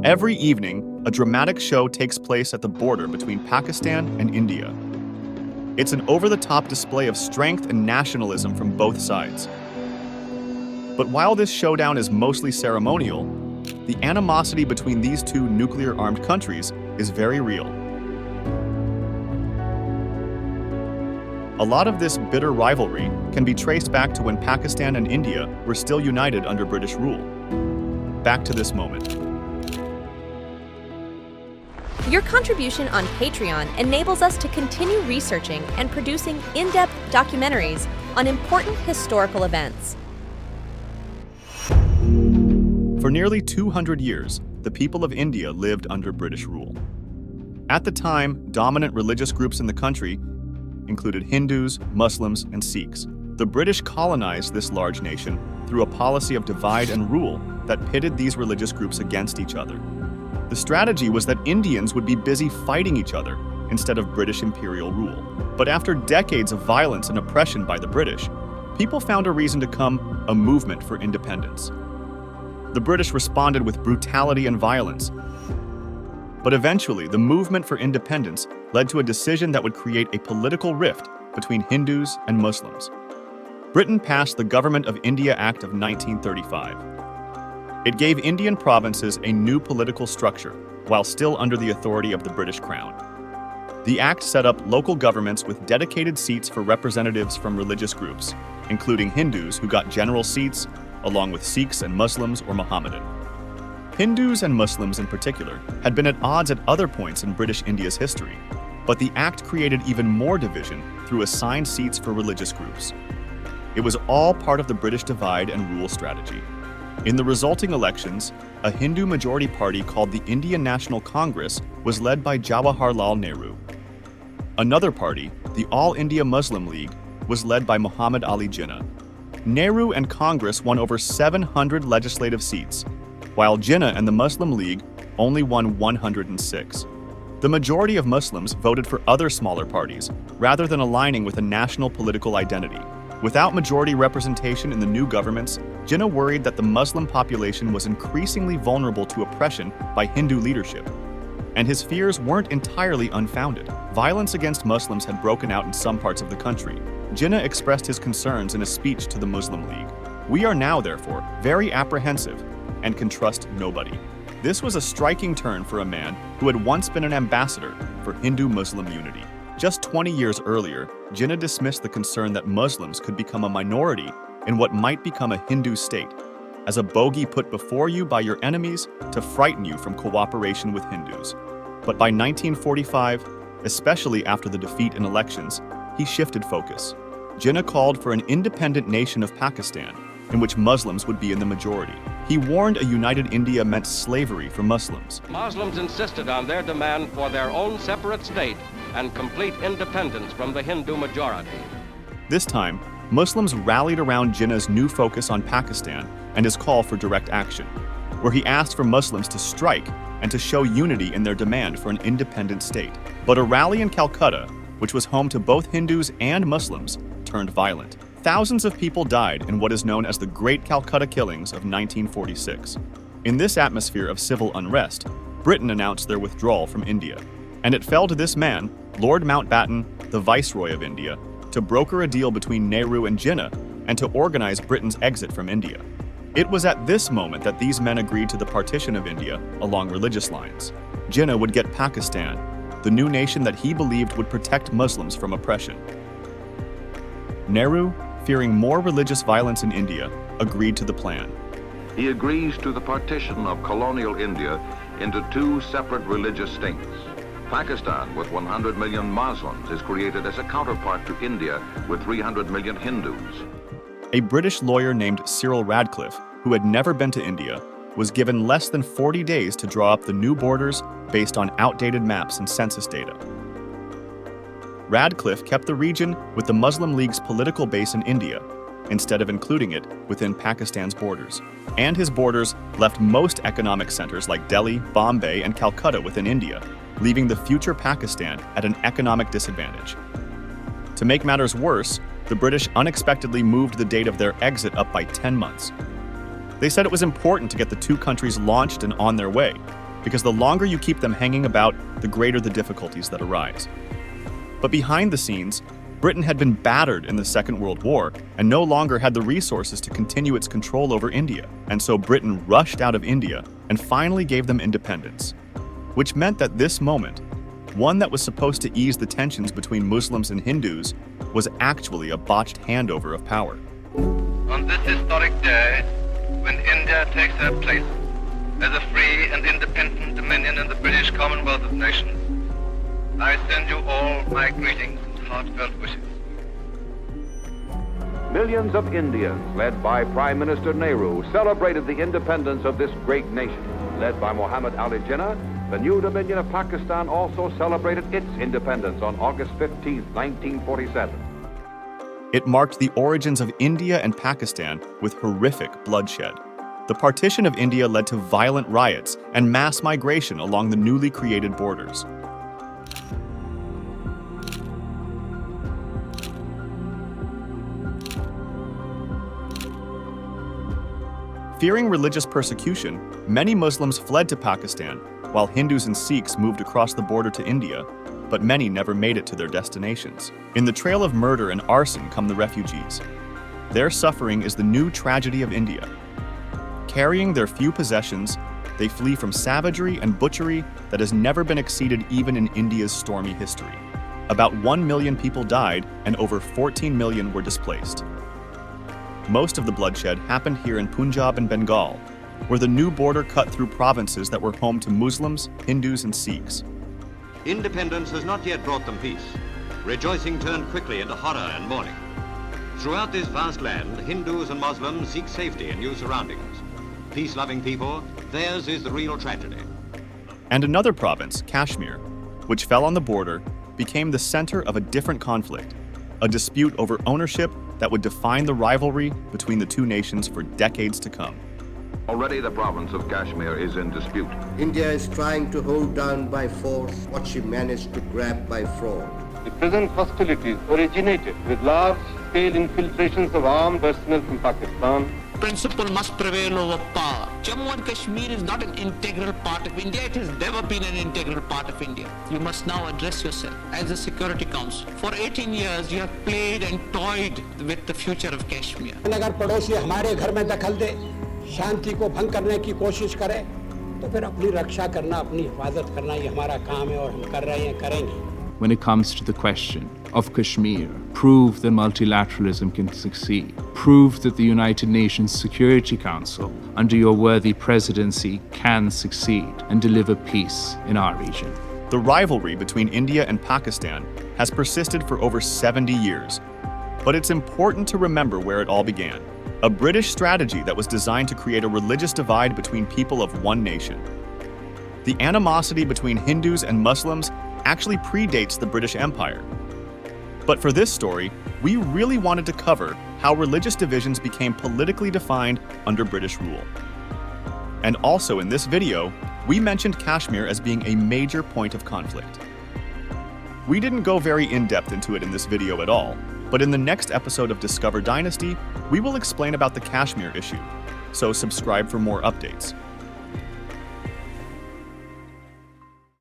Every evening, a dramatic show takes place at the border between Pakistan and India. It's an over-the-top display of strength and nationalism from both sides. But while this showdown is mostly ceremonial, the animosity between these two nuclear-armed countries is very real. A lot of this bitter rivalry can be traced back to when Pakistan and India were still united under British rule. Back to this moment. Your contribution on Patreon enables us to continue researching and producing in-depth documentaries on important historical events. For nearly 200 years, the people of India lived under British rule. At the time, dominant religious groups in the country included Hindus, Muslims, and Sikhs. The British colonized this large nation through a policy of divide and rule that pitted these religious groups against each other. The strategy was that Indians would be busy fighting each other instead of British imperial rule. But after decades of violence and oppression by the British, people found a reason to come a movement for independence. The British responded with brutality and violence. But eventually, the movement for independence led to a decision that would create a political rift between Hindus and Muslims. Britain passed the Government of India Act of 1935. It gave Indian provinces a new political structure, while still under the authority of the British Crown. The act set up local governments with dedicated seats for representatives from religious groups, including Hindus who got general seats, along with Sikhs and Muslims or Mohammedan. Hindus and Muslims in particular had been at odds at other points in British India's history, but the act created even more division through assigned seats for religious groups. It was all part of the British divide and rule strategy. In the resulting elections, a Hindu majority party called the Indian National Congress was led by Jawaharlal Nehru. Another party, the All India Muslim League, was led by Muhammad Ali Jinnah. Nehru and Congress won over 700 legislative seats, while Jinnah and the Muslim League only won 106. The majority of Muslims voted for other smaller parties, rather than aligning with a national political identity. Without majority representation in the new governments, Jinnah worried that the Muslim population was increasingly vulnerable to oppression by Hindu leadership. And his fears weren't entirely unfounded. Violence against Muslims had broken out in some parts of the country. Jinnah expressed his concerns in a speech to the Muslim League. "We are now, therefore, very apprehensive and can trust nobody." This was a striking turn for a man who had once been an ambassador for Hindu-Muslim unity. Just 20 years earlier, Jinnah dismissed the concern that Muslims could become a minority in what might become a Hindu state, as a bogey put before you by your enemies to frighten you from cooperation with Hindus. But by 1945, especially after the defeat in elections, he shifted focus. Jinnah called for an independent nation of Pakistan, in which Muslims would be in the majority. He warned a united India meant slavery for Muslims. Muslims insisted on their demand for their own separate state and complete independence from the Hindu majority. This time, Muslims rallied around Jinnah's new focus on Pakistan and his call for direct action, where he asked for Muslims to strike and to show unity in their demand for an independent state. But a rally in Calcutta, which was home to both Hindus and Muslims, turned violent. Thousands of people died in what is known as the Great Calcutta Killings of 1946. In this atmosphere of civil unrest, Britain announced their withdrawal from India, and it fell to this man, Lord Mountbatten, the Viceroy of India, to broker a deal between Nehru and Jinnah and to organize Britain's exit from India. It was at this moment that these men agreed to the partition of India along religious lines. Jinnah would get Pakistan, the new nation that he believed would protect Muslims from oppression. Nehru, fearing more religious violence in India, agreed to the plan. He agrees to the partition of colonial India into two separate religious states. Pakistan, with 100 million Muslims, is created as a counterpart to India with 300 million Hindus. A British lawyer named Cyril Radcliffe, who had never been to India, was given less than 40 days to draw up the new borders based on outdated maps and census data. Radcliffe kept the region with the Muslim League's political base in India, instead of including it within Pakistan's borders. And his borders left most economic centers like Delhi, Bombay, and Calcutta within India, leaving the future Pakistan at an economic disadvantage. To make matters worse, the British unexpectedly moved the date of their exit up by 10 months. They said it was important to get the two countries launched and on their way, because the longer you keep them hanging about, the greater the difficulties that arise. But behind the scenes, Britain had been battered in the Second World War and no longer had the resources to continue its control over India, and so Britain rushed out of India and finally gave them independence, which meant that this moment, one that was supposed to ease the tensions between Muslims and Hindus, was actually a botched handover of power. On this historic day, when India takes her place as a free and independent dominion in the British Commonwealth of Nations, I send you all my greetings and heartfelt wishes. Millions of Indians, led by Prime Minister Nehru, celebrated the independence of this great nation. Led by Muhammad Ali Jinnah, the new Dominion of Pakistan also celebrated its independence on August 15, 1947. It marked the origins of India and Pakistan with horrific bloodshed. The partition of India led to violent riots and mass migration along the newly created borders. Fearing religious persecution, many Muslims fled to Pakistan, while Hindus and Sikhs moved across the border to India, but many never made it to their destinations. In the trail of murder and arson come the refugees. Their suffering is the new tragedy of India. Carrying their few possessions, they flee from savagery and butchery that has never been exceeded even in India's stormy history. About 1 million people died and over 14 million were displaced. Most of the bloodshed happened here in Punjab and Bengal, where the new border cut through provinces that were home to Muslims, Hindus, and Sikhs. Independence has not yet brought them peace. Rejoicing turned quickly into horror and mourning. Throughout this vast land, Hindus and Muslims seek safety in new surroundings. Peace-loving people, theirs is the real tragedy. And another province, Kashmir, which fell on the border, became the center of a different conflict, a dispute over ownership that would define the rivalry between the two nations for decades to come. Already the province of Kashmir is in dispute. India is trying to hold down by force what she managed to grab by fraud. The present hostilities originated with large-scale infiltrations of armed personnel from Pakistan. Principle must prevail over power. Jammu and Kashmir is not an integral part of India. It has never been an integral part of India. You must now address yourself as a Security Council. For 18 years, you have played and toyed with the future of Kashmir. अगर पड़ोसी हमारे घर में दखल दे, शांति को भंग करने की कोशिश करे, तो फिर अपनी रक्षा करना, अपनी हिफाजत करना ये हमारा काम है और हम कर रहे हैं, करेंगे. When it comes to the question of Kashmir, prove that multilateralism can succeed. Prove that the United Nations Security Council, under your worthy presidency, can succeed and deliver peace in our region. The rivalry between India and Pakistan has persisted for over 70 years. But it's important to remember where it all began. A British strategy that was designed to create a religious divide between people of one nation. The animosity between Hindus and Muslims actually predates the British Empire. But for this story, we really wanted to cover how religious divisions became politically defined under British rule. And also in this video, we mentioned Kashmir as being a major point of conflict. We didn't go very in-depth into it in this video at all, but in the next episode of Discover Dynasty, we will explain about the Kashmir issue. So subscribe for more updates.